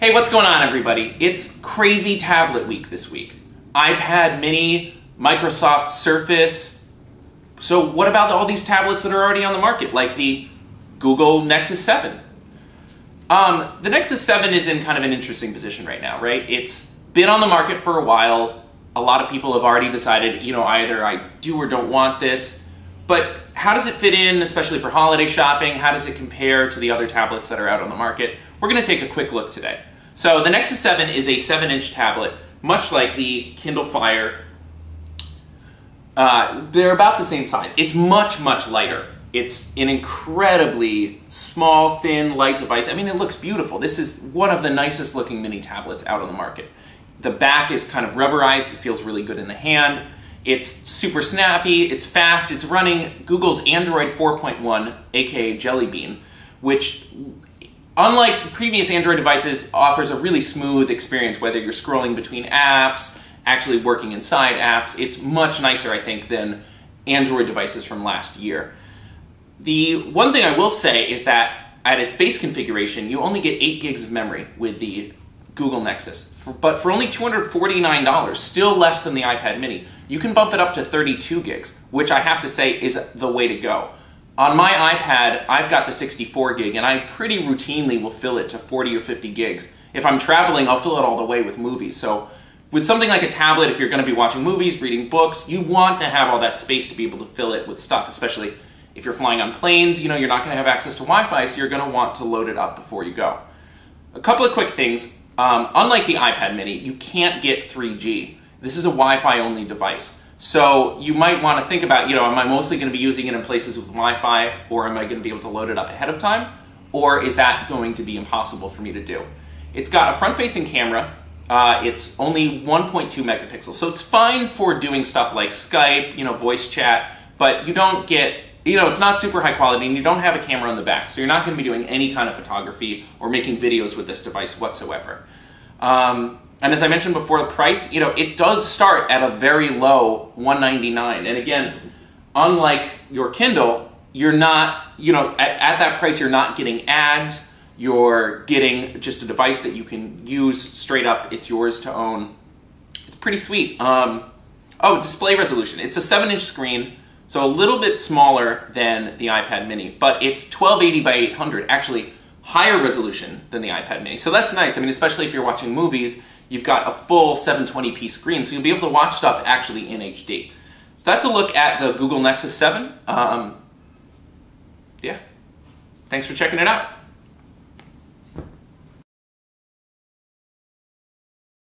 Hey, what's going on, everybody? It's crazy tablet week this week. iPad mini, Microsoft Surface. So what about all these tablets that are already on the market, like the Google Nexus 7? The Nexus 7 is in kind of an interesting position right now, right? It's been on the market for a while. A lot of people have already decided, either I do or don't want this. But how does it fit in, especially for holiday shopping? How does it compare to the other tablets that are out on the market? We're going to take a quick look today. So the Nexus 7 is a 7-inch tablet, much like the Kindle Fire. They're about the same size. It's much, much lighter. It's an incredibly small, thin, light device. I mean, it looks beautiful. This is one of the nicest looking mini tablets out on the market. The back is kind of rubberized. It feels really good in the hand. It's super snappy. It's fast. It's running Google's Android 4.1, aka Jelly Bean, which, unlike previous Android devices, offers a really smooth experience, whether you're scrolling between apps, actually working inside apps. It's much nicer, I think, than Android devices from last year. The one thing I will say is that at its base configuration, you only get 8 gigs of memory with the Google Nexus. But for only $249, still less than the iPad mini, you can bump it up to 32 gigs, which I have to say is the way to go. On my iPad, I've got the 64 gig, and I pretty routinely will fill it to 40 or 50 gigs. If I'm traveling, I'll fill it all the way with movies. So with something like a tablet, if you're going to be watching movies, reading books, you want to have all that space to be able to fill it with stuff, especially if you're flying on planes. You're not going to have access to Wi-Fi, so you're going to want to load it up before you go. A couple of quick things. Unlike the iPad mini, you can't get 3G. This is a Wi-Fi only device. So you might want to think about, am I mostly going to be using it in places with Wi-Fi, or am I going to be able to load it up ahead of time? Or is that going to be impossible for me to do? It's got a front-facing camera. It's only 1.2 megapixels. So it's fine for doing stuff like Skype, voice chat, but you don't get, it's not super high quality, and you don't have a camera on the back. So you're not going to be doing any kind of photography or making videos with this device whatsoever. And as I mentioned before, the price, it does start at a very low $199. And again, unlike your Kindle, you're not, at that price, you're not getting ads. You're getting just a device that you can use straight up. It's yours to own. It's pretty sweet. Oh, display resolution. It's a 7-inch screen, so a little bit smaller than the iPad mini, but it's 1280 by 800, actually higher resolution than the iPad mini. So that's nice. I mean, especially if you're watching movies, you've got a full 720p screen, so you'll be able to watch stuff actually in HD. So that's a look at the Google Nexus 7. Yeah. Thanks for checking it out.